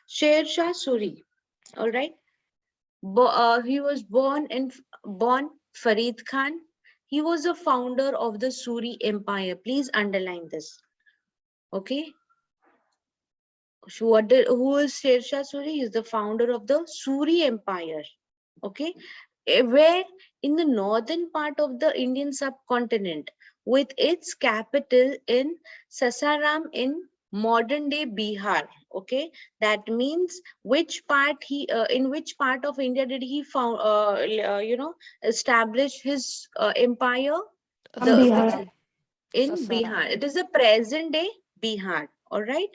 Sher Shah Suri. All right. He was born Farid Khan. He was the founder of the Suri Empire. Please underline this. Okay. So who is Sher Shah Suri? He is the founder of the Suri Empire. Okay. Where in the northern part of the Indian subcontinent, with its capital in Sasaram in modern day Bihar. Okay, that means which part in which part of India did he found establish his empire? The Bihar. in Sasaram. Bihar. It is the present day Bihar. All right.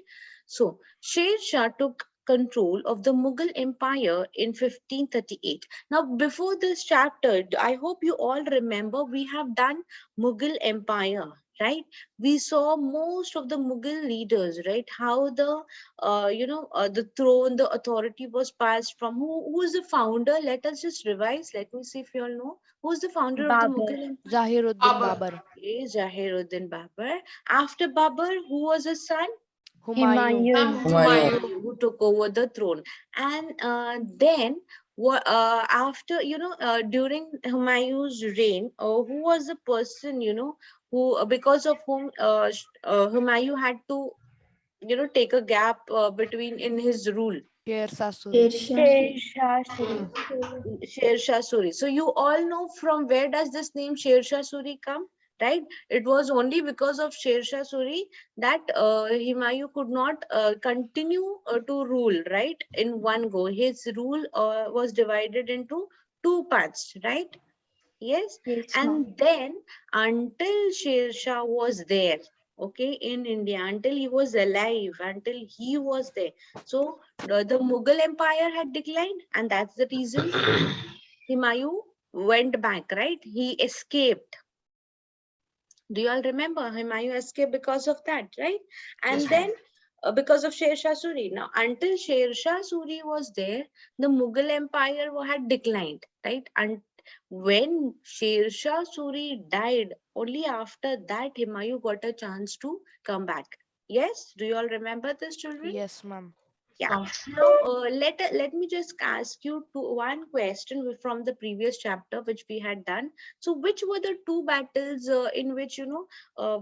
So Sher Shah took control of the Mughal Empire in 1538. Now, before this chapter, I hope you all remember we have done Mughal Empire, right? We saw most of the Mughal leaders, right? How the throne, the authority was passed from who was the founder? Let us just revise. Let me see if you all know who's the founder of the Babur. Mughal Empire. Zahiruddin Babar. Okay, Zahiruddin Babar. After Babar, who was his son? Humayun. Humayun, who took over the throne. And then, after, during Humayun's reign, who was the person, who, because of whom Humayun had to, take a gap between in his rule? Sher Shah Suri. Sher Shah Suri. Sher Shah Suri. So you all know from where does this name Sher Shah Suri come, right? It was only because of Sher Shah Suri that Humayun could not continue to rule, right, in one go. His rule was divided into two parts, right? Yes. Yes, ma'am. And then until Sher Shah was there, okay, in India, until he was alive, until he was there. So the Mughal Empire had declined, and that's the reason Humayun went back, right? He escaped. Do you all remember? Humayun escaped because of that, right? And then because of Sher Shah Suri. Now, until Sher Shah Suri was there, the Mughal Empire had declined, right? And when Sher Shah Suri died, only after that Humayun got a chance to come back. Yes? Do you all remember this, children? Yes, ma'am. Yeah. Now, let me just ask you one question from the previous chapter which we had done. So, which were the two battles in which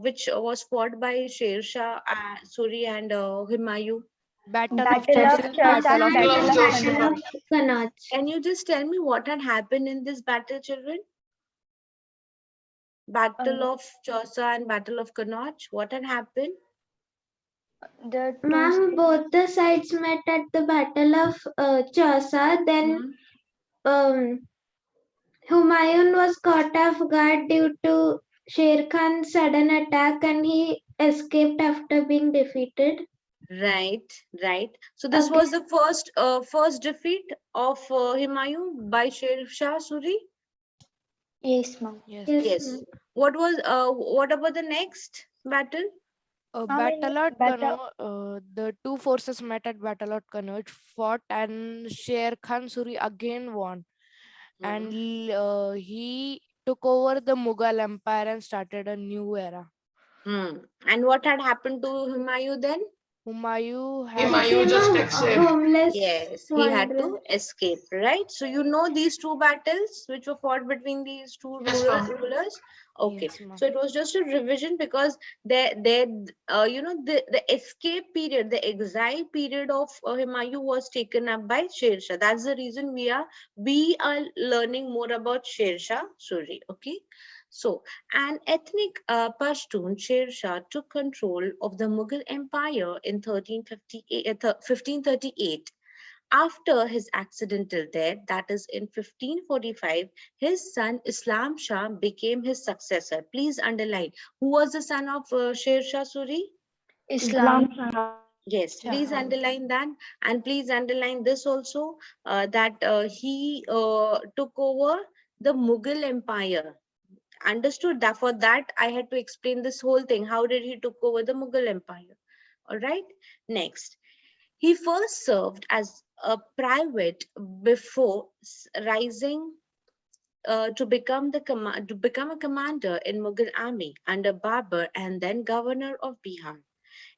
which was fought by Sher Shah, Suri, and Humayun? Battle of Battle of Chausa and Chausa Battle and of Battle of Kannauj. Battle of Kannauj. Kannauj. Can you just tell me what had happened in this battle, children? Battle of Chausa and Battle of Kannauj. What had happened? The two Ma'am, both the sides met at the Battle of Chausa. Then um, Humayun was caught off guard due to Sher Khan's sudden attack, and he escaped after being defeated. Right, right. So this Okay. was the first defeat of Humayun by Sher Shah Suri. Yes, ma'am. Yes. Yes, Yes. ma'am. What about the next battle? Battle at Battle. Kannauj. The two forces met at Battle at Kannauj, fought, and Sher Khan Suri again won. And he took over the Mughal Empire and started a new era. And what had happened to Humayun then? Humayun He had became a homeless Yes, he had wanderer. to escape, right? So you know these two battles which were fought between these two rulers. Okay, yes, ma'am. so it was just a revision because the escape period, the exile period of Humayun was taken up by Sher Shah. That's the reason we are learning more about Sher Shah Suri. Okay, so an ethnic Pashtun, Sher Shah took control of the Mughal Empire in 1538. After his accidental death, that is in 1545, his son Islam Shah became his successor. Please underline. Who was the son of Sher Shah Suri? Islam. Yes, please underline that. And please underline this also, that he took over the Mughal Empire. Understood that? For that I had to explain this whole thing. How did he took over the Mughal Empire? All right. Next, he first served as a private before rising to become a commander in Mughal army under Babur and then governor of Bihar.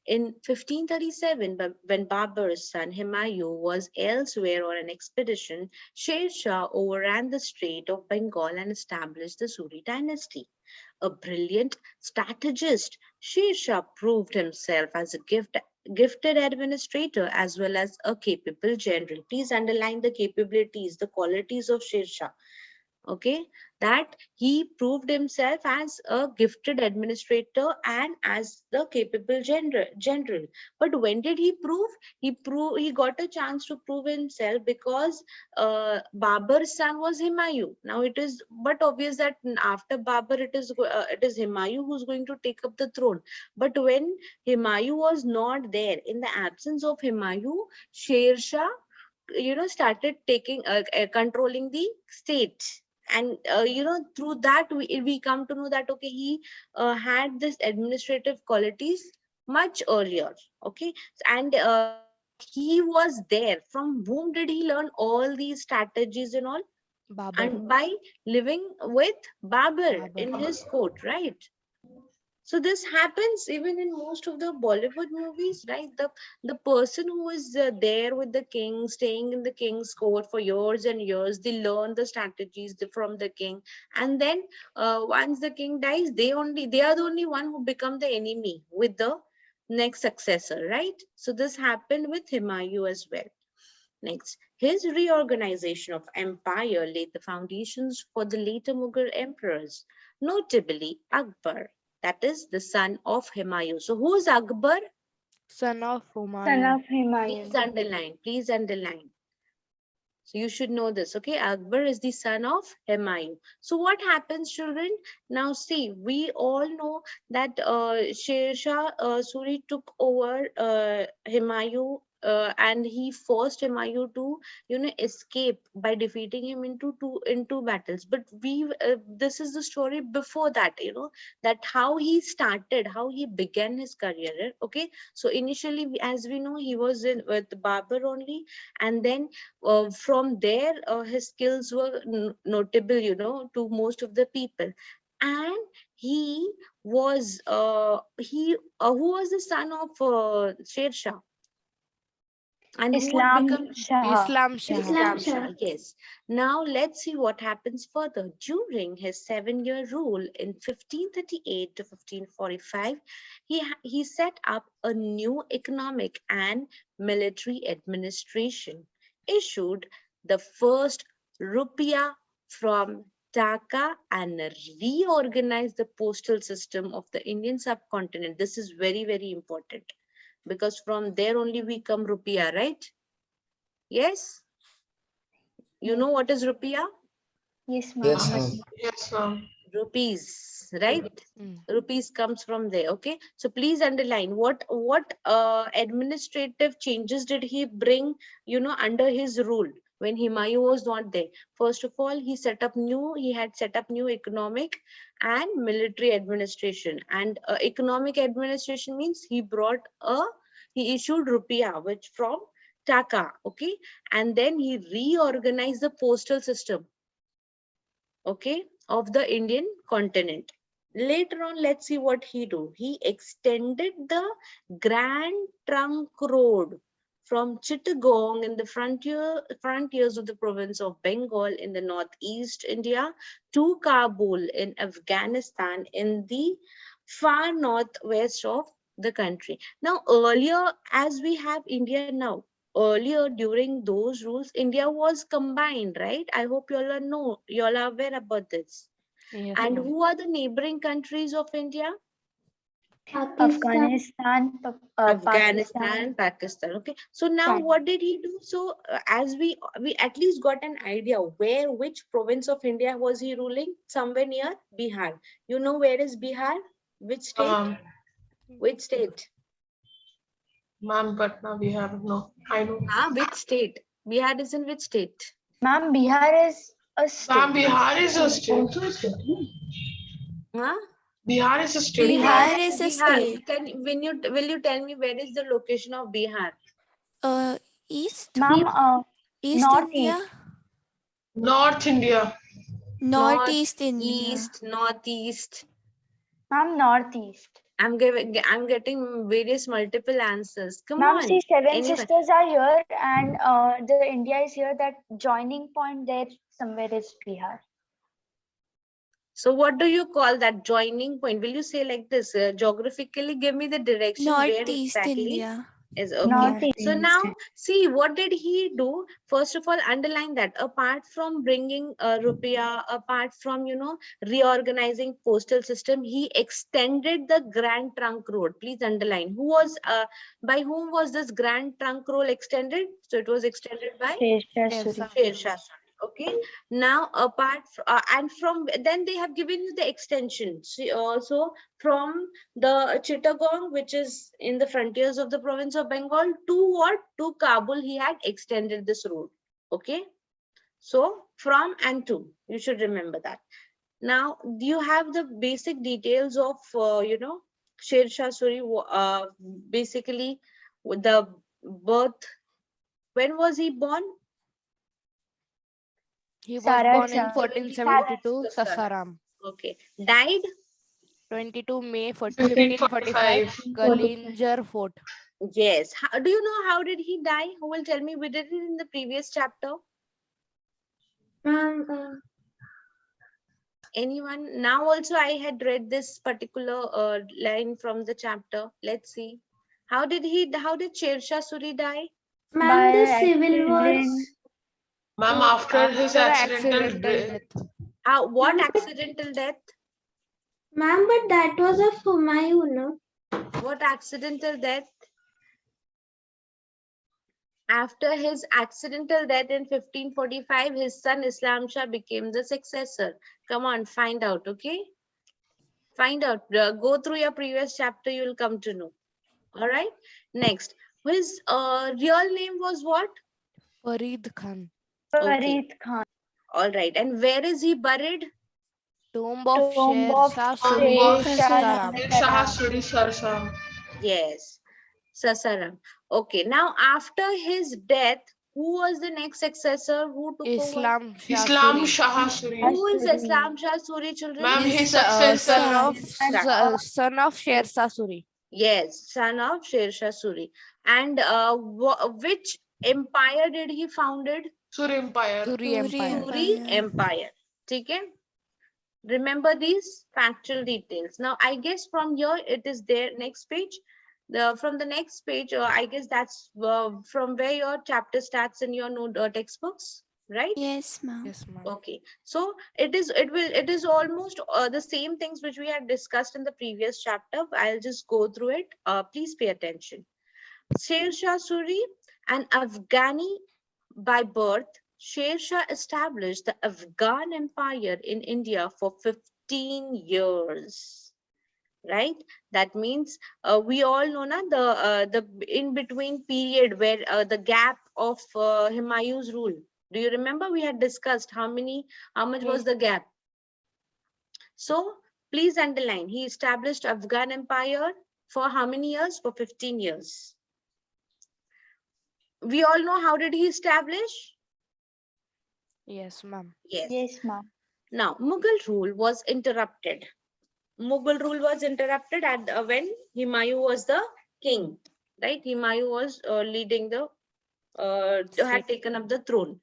In 1537, when Babur's son Humayun was elsewhere on an expedition, Sher Shah overran the Strait of Bengal and established the Suri dynasty. A brilliant strategist, Sher Shah proved himself as a gifted administrator as well as a capable general. Please underline the capabilities, the qualities of Sher Shah. Okay, that he proved himself as a gifted administrator and as the capable general. But when did he prove? He got a chance to prove himself because Babur's son was Humayun. Now it is but obvious that after Babur it is Humayun who's going to take up the throne. But when Humayun was not there, in the absence of Humayun, Sher Shah started taking controlling the state. And through that we come to know that okay, he had this administrative qualities much earlier. Okay, and he was there. From whom did he learn all these strategies and all? Babar. And by living with Babur in his court, right? So this happens even in most of the Bollywood movies, right? The person who is there with the king, staying in the king's court for years and years, they learn the strategies from the king, and then once the king dies, they are the only one who become the enemy with the next successor, right? So this happened with Humayun as well. Next, his reorganization of empire laid the foundations for the later Mughal emperors, notably Akbar, that is the son of Humayun. So who is Akbar? Son of Son Humayun. of Humayun. Please underline, please underline. So you should know this, okay? Akbar is the son of Humayun. So what happens, children? Now see, we all know that Sher Shah Suri took over Humayun, and he forced Humayun to, escape by defeating him in two battles. But this is the story before that, that how he started, how he began his career. Okay, so initially, as we know, he was with Babur only, and then from there his skills were notable to most of the people. And he was who was the son of Sher Shah, and who would become Islam Shah. Islam Shah. Yes. Now let's see what happens further. During his 7-year rule in 1538 to 1545, he set up a new economic and military administration, issued the first rupiah from Taka, and reorganized the postal system of the Indian subcontinent. This is very, very important because from there only we come rupiah, right? Yes? You know what is rupiah? Yes, ma'am. Yes, ma'am. Yes, ma'am. Rupees, right? Rupees comes from there. Okay, so please underline what administrative changes did he bring under his rule when Humayun was not there. First of all, he had set up new economic and military administration. And economic administration means he issued rupiah, which from Taka. Okay, and then he reorganized the postal system, okay, of the Indian continent. Later on, let's see what he do. He extended the Grand Trunk Road from Chittagong in the frontiers of the province of Bengal in the northeast India to Kabul in Afghanistan in the far northwest of the country. Now, earlier, as we have India now, earlier during those rules, India was combined, right? I hope you all are aware about this. Yes, And ma'am. who are the neighboring countries of India? Afghanistan, Afghanistan, Pakistan. Okay. So now China. what did he do? So as we at least got an idea which province of India was he ruling? Somewhere near Bihar. You know where is Bihar? Which state? Which state? Ma'am, but now we have no. I know. Which state? Bihar is in which state? Ma'am, Bihar is a state. Ma'am, Bihar is a state. Huh? Bihar is a state. Bihar ma'am. is a state. Will you tell me where is the location of Bihar? East, Ma'am, East Northeast. India, North India. Northeast India. East, northeast. Ma'am, Northeast. I'm getting various multiple answers. Come Ma'am, on. see, seven Anyone? sisters are here, and the India is here. That joining point there somewhere is Bihar. So what do you call that joining point? Will you say like this? Geographically, give me the direction where Northeast exactly India. is okay. Northeast. So now, see, what did he do? First of all, underline that. Apart from bringing rupiah, apart from, reorganizing postal system, he extended the Grand Trunk Road. Please underline. By whom was this Grand Trunk Road extended? So it was extended by Sher Sher Suri. Shah Sher Suri. Shah. Okay. Now, and from then they have given you the extension. See, also from the Chittagong, which is in the frontiers of the province of Bengal, to what? To Kabul, he had extended this road. Okay. So from and to, you should remember that. Now, you have the basic details of, Sher Shah Suri, basically the birth. When was he born? He was Sarat born in Shah. 1472, Sasaram. Sasaram. Okay. Died? 22 May 1545, 1545. Kalinjar Fort. Yes. Do you know how did he die? Who will tell me? We did it in the previous chapter. Anyone? Now also I had read this particular line from the chapter. Let's see. How did Sher Shah Suri die? Ma'am, the By civil wars. accident. Ma'am, after his accidental accidental death. What Ma'am, accidental death? Ma'am, but that was of Humayun, no? What accidental death? After his accidental death in 1545, his son Islam Shah became the successor. Come on, find out, okay? Find out. Go through your previous chapter, you will come to know. All right. Next, his real name was what? Farid Khan. Okay. Farid Khan. All right. And where is he buried? Tomb of Tomb Sher of Shah Sher Suri, Shah Sasaram. Shah Sasaram. Suri Sarsa. Yes. Sasaram. Okay. Now, after his death, who was the next successor? Who took over? Islam Shah Islam Suri. Shah Suri. Who is Suri. Islam Shah Suri, children? Ma'am, his His successor. son of Sher Shah Suri. Yes, son of Sher Shah Suri. And which empire did he founded? Suri Empire. Suri Suri Empire. Suri Empire. Empire. Okay. Remember these factual details. Now, I guess from here it is there. Next page. From the next page, I guess that's from where your chapter starts in your note textbooks, right? Yes, ma'am. Yes, ma'am. Okay, so it is almost the same things which we had discussed in the previous chapter. I'll just go through it. Please pay attention. Sher Shah Suri, an Afghani by birth, Sher Shah established the Afghan Empire in India for 15 years. Right? That means we all know na, the in between period where the gap of Humayun's rule. Do you remember we had discussed how much was the gap? So please underline. He established Afghan Empire for how many years? For 15 years. We all know how did he establish? Yes, ma'am. Yes. Yes, ma'am. Now, Mughal rule was interrupted. Mughal rule was interrupted at when Humayun was the king, right? Humayun was leading the, had taken up the throne.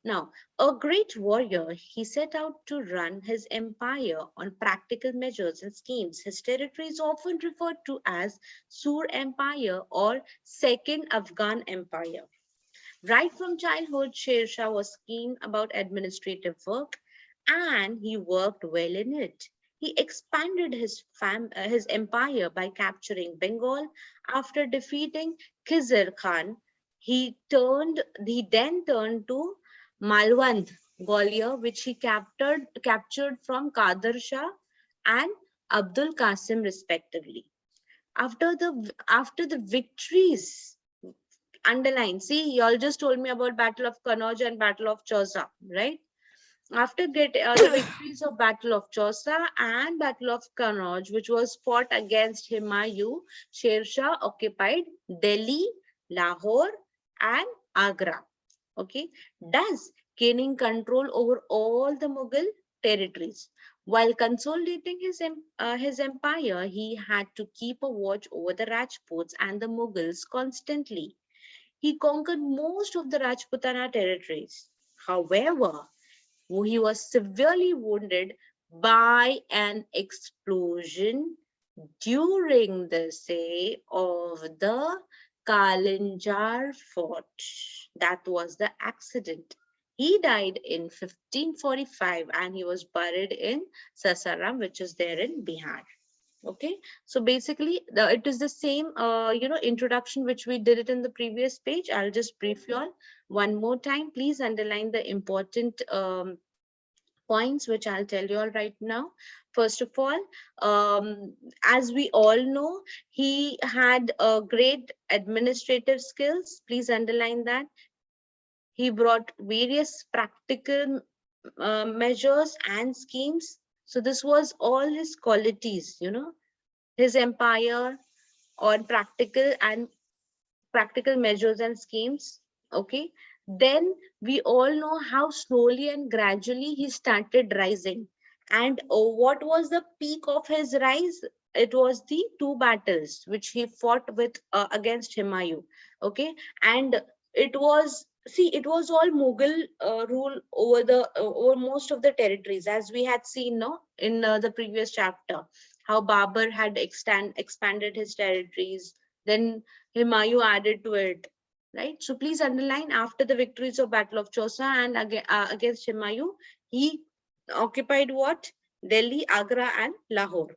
Now, a great warrior, he set out to run his empire on practical measures and schemes. His territory is often referred to as Sur Empire or Second Afghan Empire. Right from childhood, Sher Shah was keen about administrative work and he worked well in it. He expanded his empire by capturing Bengal. After defeating Khizr Khan, he then turned to Malwand, Gwalior, which he captured from Kader Shah and Abdul Qasim respectively. After the victories, underline. See, you all just told me about Battle of Kannauj and Battle of Chausa, right? After the victories of Battle of Chausa and Battle of Kannauj, which was fought against Humayun, Sher Shah occupied Delhi, Lahore, and Agra. Okay, thus gaining control over all the Mughal territories. While consolidating his empire, he had to keep a watch over the Rajputs and the Mughals constantly. He conquered most of the Rajputana territories. However, he was severely wounded by an explosion during the siege of the Kalinjar fort. That was the accident. He died in 1545 and he was buried in Sasaram, which is there in Bihar. Okay, so basically it is the same introduction which we did it in the previous page. I'll just brief you all one more time. Please underline the important points which I'll tell you all right now. First of all, as we all know, he had great administrative skills. Please underline that. He brought various practical measures and schemes. So this was all his qualities, his empire on practical measures and schemes. Okay, then we all know how slowly and gradually he started rising. And what was the peak of his rise? It was the two battles which he fought with against Humayun. Okay, and it was all Mughal rule over over most of the territories, as we had seen no in the previous chapter, how Babur had expanded his territories, then Humayun added to it, right? So please underline, after the victories of Battle of Chausa and against Humayun, he occupied what? Delhi, Agra, and Lahore.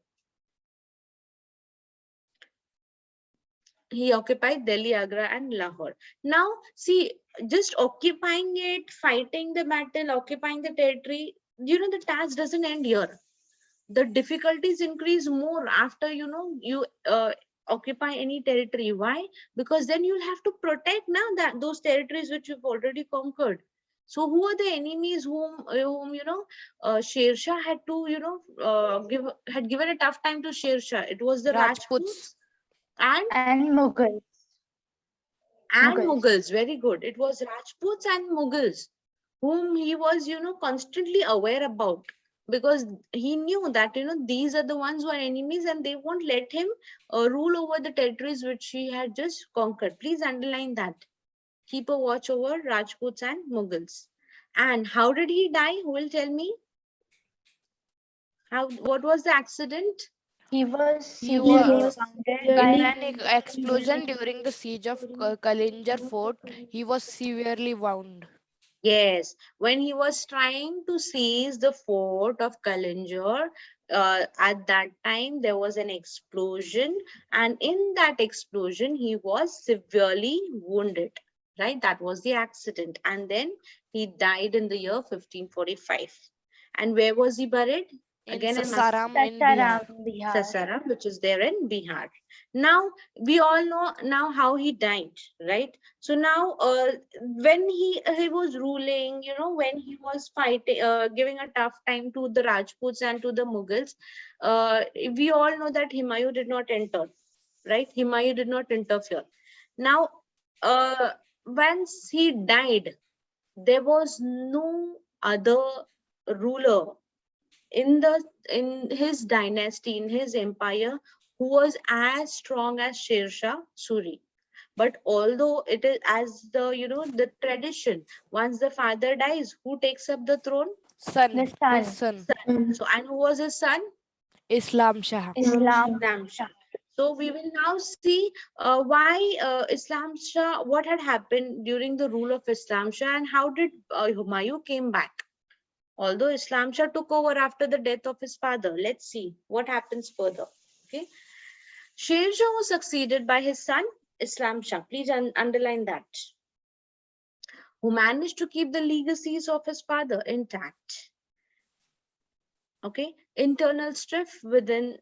He occupied Delhi, Agra, and Lahore. Now, see, just occupying it, fighting the battle, occupying the territory, the task doesn't end here. The difficulties increase more after you occupy any territory. Why? Because then you'll have to protect now that those territories which you've already conquered. So who are the enemies whom Sher Shah had to had given a tough time to Sher Shah? It was the Rajputs. Rajputs and Mughals. Mughals. Very good. It was Rajputs and Mughals whom he was constantly aware about, because he knew that these are the ones who are enemies and they won't let him rule over the territories which he had just conquered. Please underline that. Keep a watch over Rajputs and Mughals. And how did he die? Who will tell me? What was the accident? He was in an explosion during the siege of Kalinjar fort. He was severely wounded. Yes, when he was trying to seize the fort of Kalinjar, at that time there was an explosion, and in that explosion he was severely wounded. Right, that was the accident, and then he died in the year 1545. And where was he buried? In Again, Sasaram in Bihar. Sasaram, which is there in Bihar. Now we all know now how he died, right? So now when he was ruling, when he was fighting, giving a tough time to the Rajputs and to the Mughals, we all know that Humayun did not enter, right? Humayun did not interfere. Now, once he died, there was no other ruler in his dynasty, in his empire, who was as strong as Sher Shah Suri. But although it is as the tradition, once the father dies, who takes up the throne? Son. His son. So, and who was his son? Islam Shah. Islam Shah. So we will now see why Islam Shah, what had happened during the rule of Islam Shah, and how did Humayun came back. Although Islam Shah took over after the death of his father. Let's see what happens further. Okay. Sher Shah was succeeded by his son, Islam Shah. Please underline that. Who managed to keep the legacies of his father intact. Okay. Internal strife within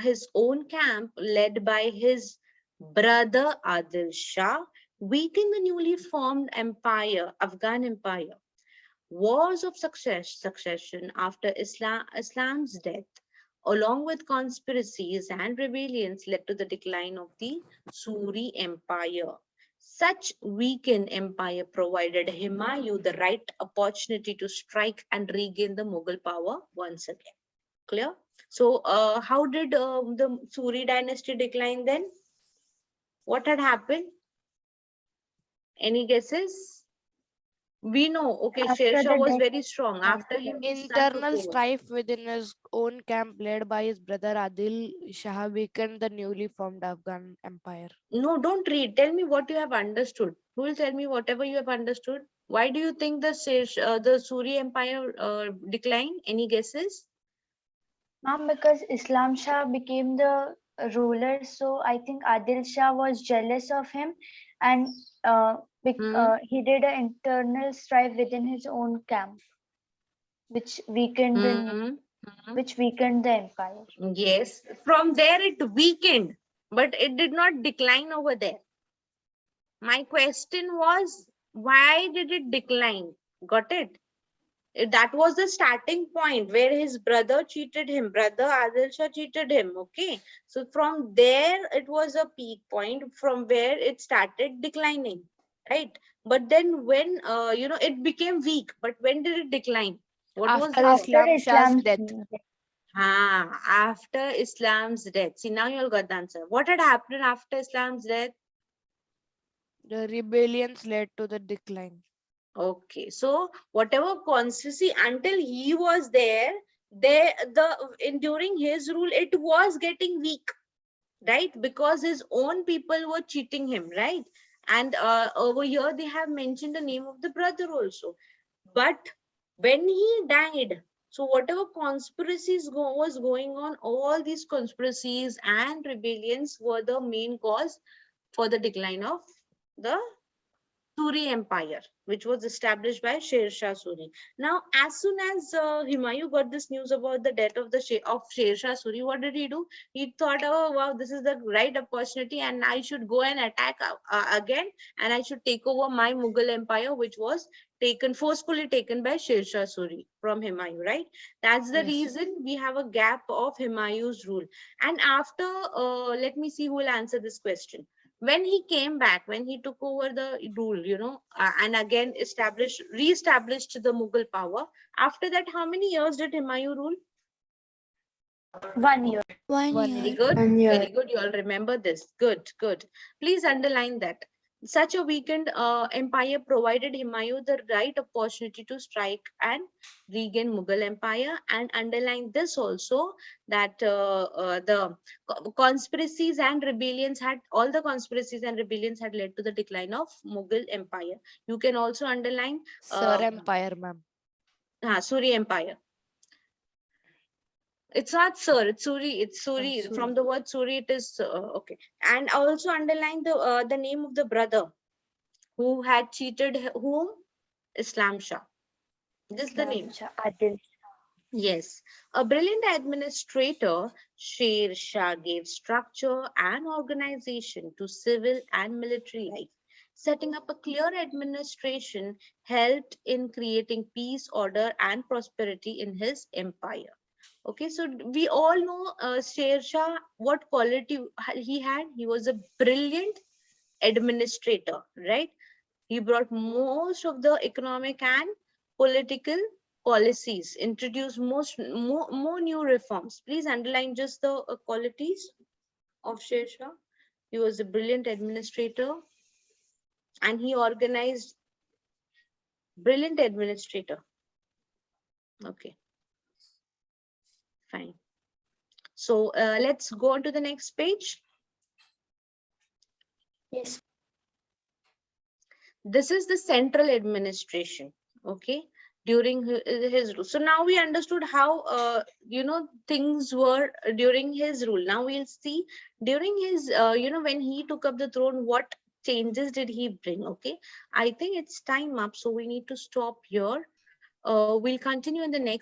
his own camp, led by his brother Adil Shah, weakened the newly formed empire, Afghan empire. Wars of succession after Islam's death, along with conspiracies and rebellions, led to the decline of the Suri Empire. Such weakened empire provided Humayun the right opportunity to strike and regain the Mughal power once again. Clear? So how did the Suri dynasty decline then? What had happened? Any guesses? We know, okay, Sher After Shah the was death very strong. After him, his son took Internal over. strife within his own camp, led by his brother Adil Shah, weakened the newly formed Afghan empire. No, don't read. Tell me what you have understood. Who will tell me whatever you have understood? Why do you think the Suri Empire declined? Any guesses? Ma'am, because Islam Shah became the ruler, so I think Adil Shah was jealous of him, and he did an internal strife within his own camp, which weakened the empire. Yes. From there it weakened, but it did not decline over there. My question was, why did it decline? Got it? That was the starting point where his brother cheated him. Brother Adil Shah cheated him. Okay. So from there, it was a peak point from where it started declining. Right. But then when, it became weak. But when did it decline? What was After the... After Islam Shah's Islam's death. death. After Islam's death. See, now you all got the answer. What had happened after Islam's death? The rebellions led to the decline. Okay, so whatever conspiracy until he was there, during his rule, it was getting weak, right? Because his own people were cheating him, right? And over here they have mentioned the name of the brother also. But when he died, so whatever conspiracies was going on, all these conspiracies and rebellions were the main cause for the decline of the Suri Empire, which was established by Sher Shah Suri. Now, as soon as Humayun got this news about the death of Sher Shah Suri, what did he do? He thought, oh wow, this is the right opportunity, and I should go and attack again, and I should take over my Mughal Empire, which was forcefully taken by Sher Shah Suri from Humayun, right? That's the Yes. reason we have a gap of Humayun's rule. And after, let me see who will answer this question. When he came back, when he took over the rule, and again re-established the Mughal power, after that, how many years did Humayun rule? 1 year. 1 1 year. Very good. 1 year. Very good. You all remember this. Good, good. Please underline that. Such a weakened empire provided Humayun the right opportunity to strike and regain Mughal Empire, and underline this also, that the conspiracies and rebellions had led to the decline of Mughal Empire. You can also underline Sir Empire, ma'am. Suri Empire. It's not Sir, it's Suri. It's Suri. Suri. From the word Suri, it is okay. And also underline the name of the brother who had cheated whom? Islam Shah. This is the name. Islam Shah, Adil. Yes, a brilliant administrator, Sher Shah gave structure and organization to civil and military life. Setting up a clear administration helped in creating peace, order, and prosperity in his empire. Okay, so we all know Sher Shah, what quality he had. He was a brilliant administrator, right? He brought most of the economic and political policies, introduced more new reforms. Please underline just the qualities of Sher Shah. He was a brilliant administrator, and he organized. Brilliant administrator. Okay, fine. So let's go on to the next page. Yes. This is the central administration, okay, during his rule. So now we understood how things were during his rule. Now we'll see during his when he took up the throne, what changes did he bring. Okay, I think it's time up, so we need to stop here. We'll continue in the next